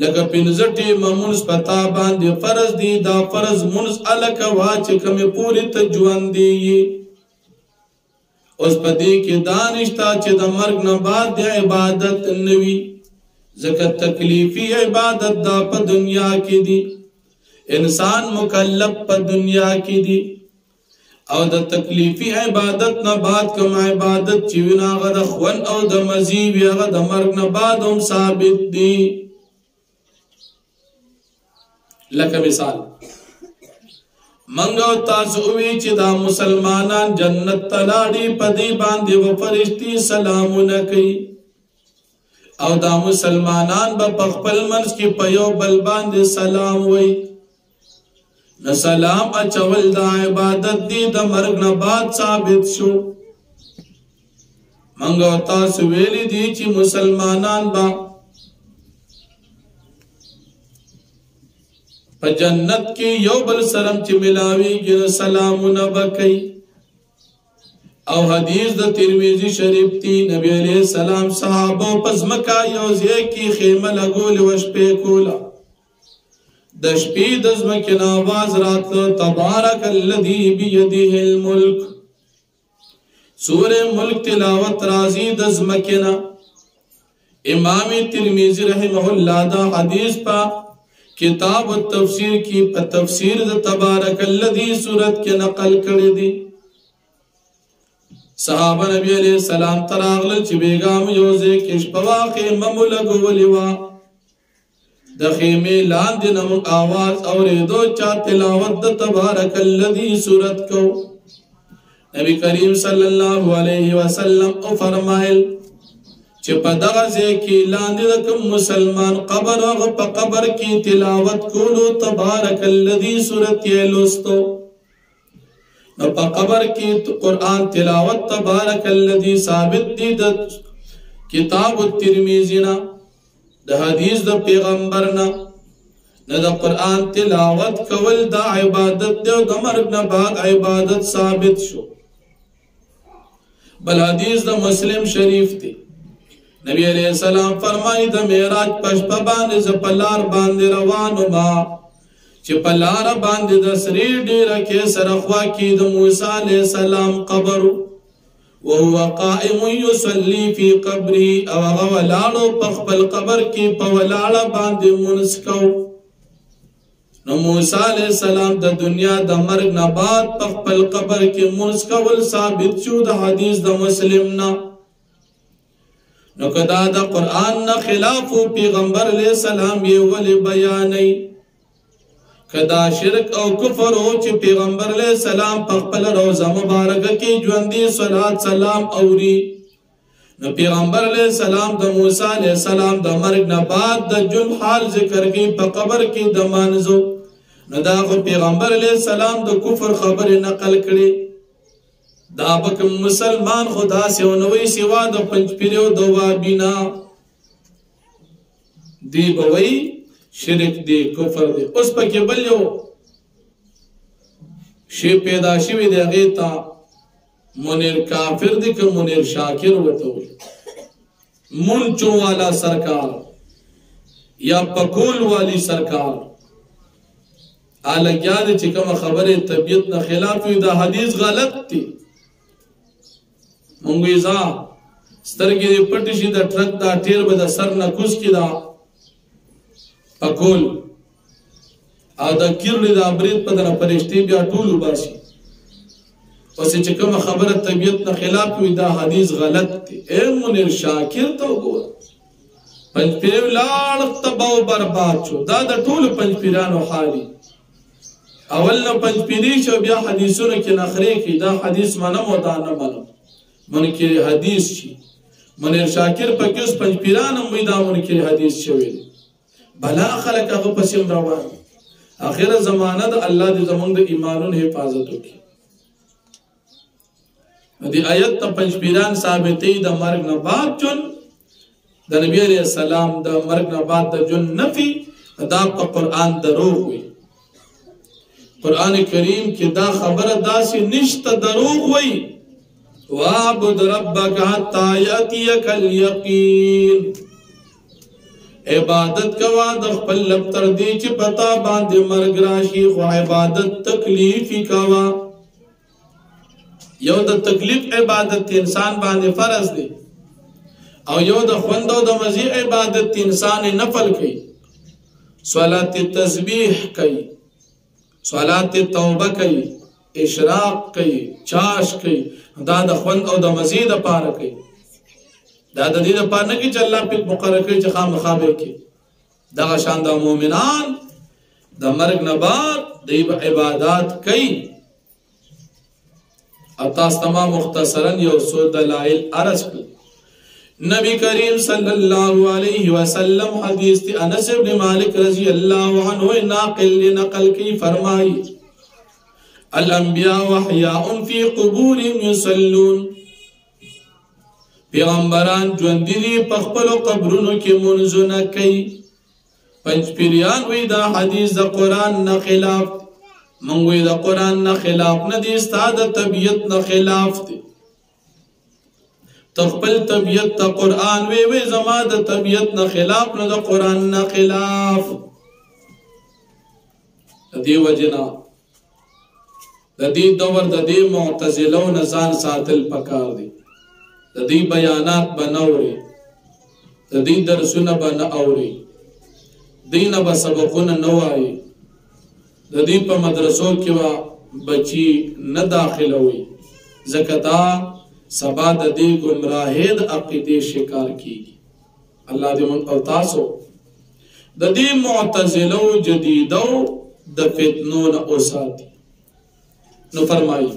لکه پنځه ټیمه مونځ پتا باندې فرض دي، دا فرض مونځ هله کوه چې کومې پورې ته ژوندی یې. اوس په دې کې دا نشته چې د مرګ نه بعد د عبادت نه وي، ځکه تکلیفي عبادت دا په دنیا کې دي. انسان مکلف په دنیا کې دي، او د تکلیفي عبادت نه بعد کوم عبادت چې وي نو هغه د خوند او د مزي وي، هغه د مرګ نه بعد هم ثابت دي. لکه مثال منګو تاسو وی چې دا مسلمانان جنت تلاړي په دې باندې و فرشتي سلامونه کوي، او دا مسلمانان به په خپل منځ کې په یو بل باندې سلام وایي. نو سلام اچول دا عبادت دی، د مرګ نه بعد ثابت شو. منګو تاسو ویلي دي چې مسلمانان به په جنت کې یو بل سلام چې ملاویږي نو سلامونه به کوي. او حدیث د ترمذی شریف دی، نبی علیہ السلام صحابه پس مکه یو ځای کې خیمه لګول و شپې کوله. د شپې د ځمکې نه آواز راتله تبارک الذی بیده الملک. سورہ ملک تلاوت راځي د ځمکې نه. امام ترمذی رحمه الله دا حدیث په کتاب التفسیر کی په تفسیر د تبارک الذی سورت کې نقل کړی دی. صحابه نبی علیہ السلام تراغل چې بیگام یوځه کې شپوا خیمه لګولې وا. د خیمه لاندې نو आवाज اورېدو چا تلاوت د تبارک الذی سورت کو. نبی کریم صلی الله علیه وسلم او فرمایل چې په دغه ځای کې لاندې د کوم مسلمان قبر هغه په قبر کې تلاوت کولو تبارک الذی سورت یې لوستو. نو په قبر کې قرآن تلاوت تبارک الذی ثابت دی د کتاب الترمذی نه، د حدیث د پیغمبر نه. نه د قرآن تلاوت کول دا عبادت دی، او د مرګ نه بعد عبادت ثابت شو. بل حدیث د مسلم شریف دی، نبی علیہ السلام فرمائی د معراج پشپا باندې ز پلار باندې روانو ما چې پلار باندې د سری ډیره کې سرخوا کې د موسی علیہ السلام قبر وهو قائم يصلي في قبره، او هغه ولاړو په خپل قبر کې په ولاړه باندې مونځ کو. نو موسی علیہ السلام د دنیا د مرګ نه بعد په خپل قبر کې مونځ کول ثابت شو د حدیث د مسلم نه. نو کدا د قرآن نه خلاف پیغمبر علیہ السلام یې ولې بیانوي؟ کدا شرک او کفر او چې پیغمبر علیہ السلام په خپل روضه مبارکه کې ژوندي صلوات سلام اوري. نو پیغمبر علیہ السلام د موسی علیہ السلام د مرګ نه بعد د جون حال ذکر کوي په قبر کې د مانځو. نو دا پیغمبر علیہ السلام د کفر خبرې نقل کړي. دا بکم مسلمان خدا سے ونوی سوا د پنځپیرو د وابینا دی بوي شرک دی کفر دی. اوس پکې بل یو شی پیدا شوی دی، هغه ته منیر کافر دی که منیر شاکر وته وي. منچو والا سرکار یا پکول والی سرکار الګیا دی چې کوم خبره طبیعت نه خلاف وي، دا حدیث غلط دی. مونږی ځا سترګې دې پټې شي د ټرک دا ټیر به د سر نه کوز کی دا پکول او دا کیرلی دا برید په دنه پرشتي بیا ټول وباسي. اوس چې کوم خبره طبیعت نه خلاف وي دا حدیث غلط دی. اے منیر شاکر ته وګوره، پنځپیر لاړ تباہ او برباد شو. دا د ټول پنځپیرانو حالي. اول نه پنځپیری شو بیا حدیثونه کې نخرې کی. دا حدیث منم او دا نه منم، منکر حدیث شي. منیر شاکر پکې اوس پنځپیران هم وي دا منکر حدیث شوی. بلا خلک هغه پسې روان آخر زمانه د الله دې زمونږ د ایمانونو حفاظت وکړي. دې آیت ته پنځپیران ثابتې د مرګ نه بعد جون د نبی علیہ السلام د مرګ نه بعد د جون نفي دا په قرآن دروغ وي. قرآن کریم کې دا خبره داسې نشته دروغ وي. وَاعْبُدْ رَبَّكَ حَتَّى يَأْتِيَكَ الْيَقِينُ. عبادت کوا د خپل لب تر دې چې پتا باندې مرګ راشي، خو عبادت تکلیفي کوا. یو د تکلیف عبادت انسان باندې فرض دی او یو د خوند او د مزي عبادت انسان نفل کوي. صلات تسبیح کوي، صلات توبه کوي، اشراق کوي، چاش کوي. دا د خوند او د مزي د پاره کوي. دا د دې د پاره نه کې چې الله په مقرر کوي چې خامخا به کوي. دغه شان د مؤمنان د مرګ نه بعد د عبادت کوي. اتاس تمام مختصرا یو څو دلائل عرض کړ. نبی کریم صلی اللہ علیہ وسلم حدیث تی انس بن مالک رضی اللہ عنہ ناقل نقل کی فرمائی الانبیاء وحیاء فی قبورهم یصلون. پیغمبران ژوندي دي په خپلو قبرونو کې منځونه کوي. پنځپیریان وی دا حدیث د قرآن نه خلاف. موږ وی د قرآن نه خلاف نه دي، ستا د طبیعت نه خلاف دي. تخپل طبیعت تا قرآن وی زما د طبیعت نه خلاف نه د قرآن نه خلاف. د دې وجنا د دې دور د دې معتزله او ځان ساتل پکار دي. د دې بیانات بنوري، د دې درسونه بن اوري، دینه به سبقونه نه وایي، د دې په مدرسو کې وا بچي نه داخله وي ځکه دا سبا د دې گمراهۍ د عقیدې شکار کیږي. الله دې موږ او تاسو د دې معتزله او جدیدو د فتنو نه اوساتي. نو فرمایي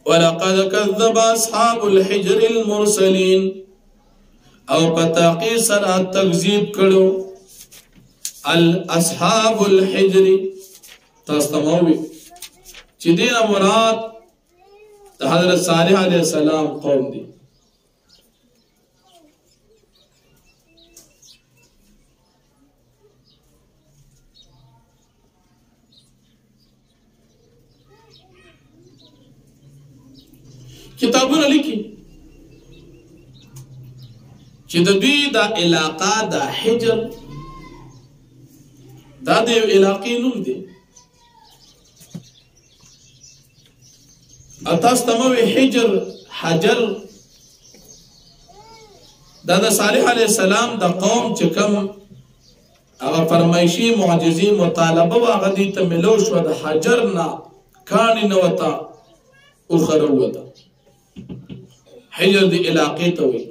ولقد كذب اصحاب الحجر المرسلين. او پتاقی سره تکذیب کړو اصحاب الحجر. تاسو تموي چې دینه مراد حضرت صالح علیہ السلام قوم دی. کتابونه لیکي چې د دوی دا علاقه دا حجر دا د یو علاقې نوم دی. اتاس تموي حجر حجر دا د صالح علیہ السلام د قوم چې کوم هغه فرمایشي معجزي مطالبه واغه دي ته ملو شو د حجر نه کانی نه وتا او خروته. حجر دی علاقې ته وي.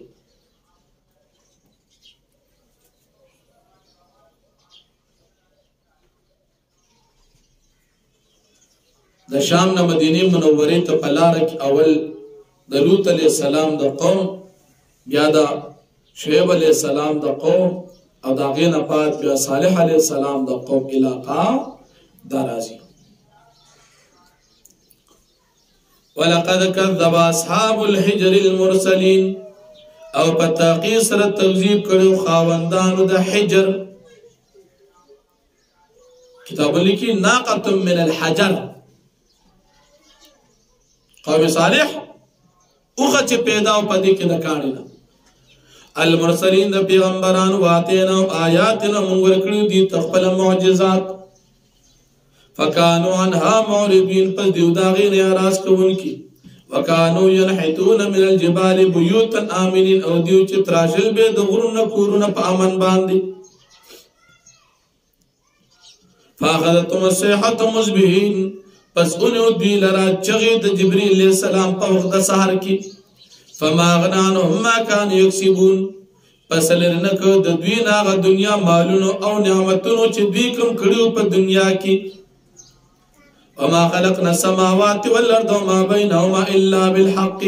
د شام نه مدینه منوره ته په لار کې اول د لوط علیہ السلام د قوم، بیا د شعیب علیہ السلام د قوم، او د هغې نه بعد بیا صالح علیہ السلام د قوم علاقه دا راځي. ولقد كذب اصحاب الحجر المرسلين. او په تحقیق سره تکذیب کړو خاوندانو د حجر. کتاب لیکي ناقه من الحجر. قوم صالح اوغه چې پیدا او پدې کې د کاڼي نه المرسلین د پیغمبرانو واتینا آیاتنا موږ ورکړو دي خپل معجزات. فکانوا عنها معرضین. پس دیو دا غیر اعراض کوونکي. وکانو ينحتون من الجبال بيوتا آمنين. او دیو چې تراشل به د غرونو کورونه په امن باندې. فاخذتهم الصيحة مصبحين. پس اونیو دوی لرا چغی د جبریل علیہ السلام په وخت د سحر کې. فما اغنى عنهم ما كانوا يكسبون. پس لرنکو د دوی ناغه دنیا مالونو او نعمتونو چې دوی کوم کړیو په دنیا کې. وما خلقنا السماوات والارض وما بينهما الا بالحق.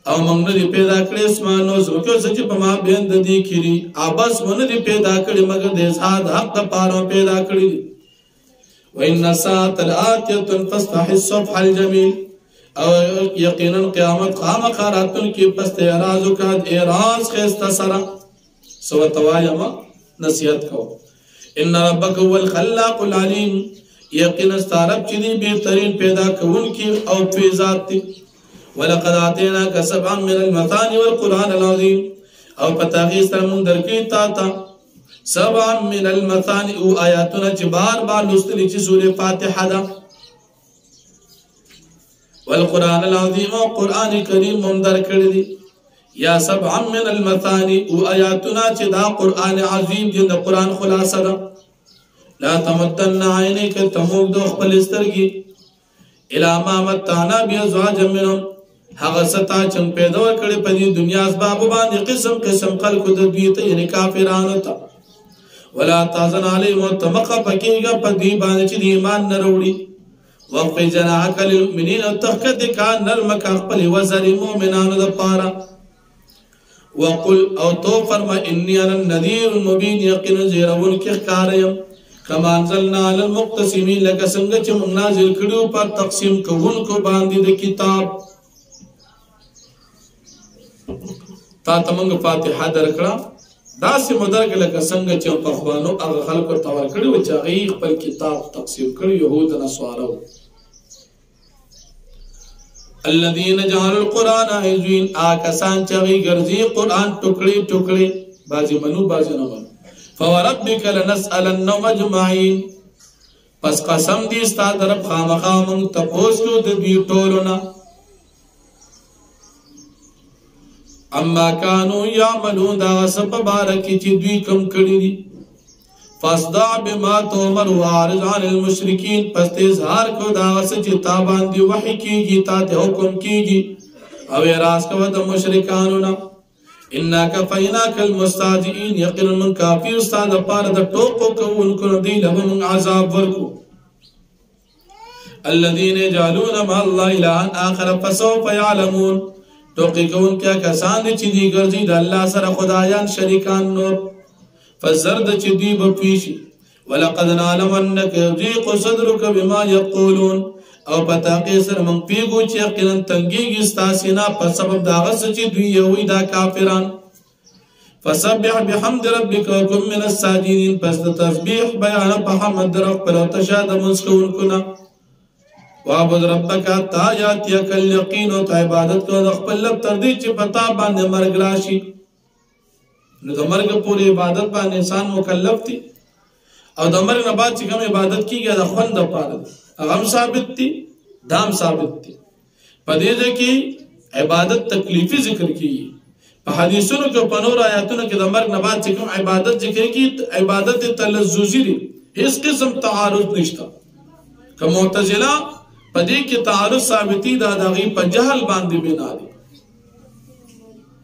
او موږ نه پیدا کړی اسمانو زمکو چې په ما بیند دي کړي ابس مونږ نه پیدا کړی مگر د اظهار حق لپاره پیدا کړی وان ساعه الاتيه فاصفح الصفح الجميل او یقینا قیامت خامخاراتن کی پس اعراض کا اعراض خسته سره سو توایم نصیحت کو ان ربک هو الخلاق العلیم یقینا استعرب چې دی بهترین پیدا کون کی او فی ذات ولقد اعطیناک سبعا من المثاني والقران العظیم او پتاغی سره مون درکې تا سبعا من المثاني او آیاتنا چې بار بار لوستل چې سورې فاتحه ده والقران العظیم او قران کریم مون درکړي دي یا سبعا من المثاني او آیاتنا چې دا قران عظیم دی د قران خلاصه ده لا تمدن عینیک تموږ د خپل سترګې الی ما متعنا بازواج منهم هغه ستا چې پیدا کړي په دې دنیا اسباب باندې قسم قسم خلق د دوی ته یعنی کافرانو ته ولا تحزن علیهم تمخ پکېګه په دې باندې چې ایمان نه وروړي وقف جناحك للمؤمنين تخکد کان نرمک خپل وزر مؤمنانو د پاره وقل او تو فرما انی انا النذير المبين یقینا زیرون کې ښکاریم کما انزلنا على المقتسمين لك څنګه چې موږ نازل کړو په تقسیم کوونکو باندې د کتاب تا تمنګ فاتحه درکړه داسې مدرک لکه څنګه چې په خوانو هغه خلکو ته ورکړي و چې هغه خپل کتاب تقسیم کړي يهود نصارو الذين جعلوا القران عزين آکسان چې هغه ګرځي قران ټوکړي ټوکړي بازي منو بازي نه منو فوربك لنسألنهم اجمعين پس قسم دي ستاسو رب خامخا مونږ تاسو د دې ټولونه اما كانوا يعملون دا سبب بارکی چې دوی کم کړی دي فاصدع بما تؤمر وعرض عن المشركين پس اظهار کو دا چې تا باندې وحی کیږي تا ته حکم کیږي او راز کو د مشرکانو نه انك فیناک المستهزئين یقینا من کافی استاد پر د ټوکو کوونکو دی لهم عذاب ورکو الذين يجعلون مع الله الها اخر فسوف يعلمون توقی کون کیا کسان دی چی دی گرزی دا اللہ سر خدایان شریکان نور فزرد چی دی بپیشی ولقد نعلم انک یضیق صدرک بما یقولون او پتاقی سر من پیگو چی یقینا تنگیگی ستاسینا پر سبب دا غص چی دوی یوی دا کافران فسبح بحمد ربک وکم من الساجدین پس تسبیح بیان پا حمد رب پر تشاد منسکون کنا وعبد ربک تا یاتیک الیقین او عبادت کو خپل لب تر دې چې پتا باندې مرګ راشي نو د مرګ پورې عبادت باندې انسان مکلف دي او د مرګ نه بعد چې کوم عبادت کیږي د خوند لپاره هغه ثابت دي دام ثابت دي په دې کې عبادت تکلیفي ذکر کیږي په حدیثونو کې په نور آیاتونو کې د مرګ نه بعد چې کوم عبادت ذکر کیږي عبادت تلذذی دي هیڅ قسم تعارض نشته که معتزله پدې کې تعارض ثابتي دا دغه په جهل باندې بنا دي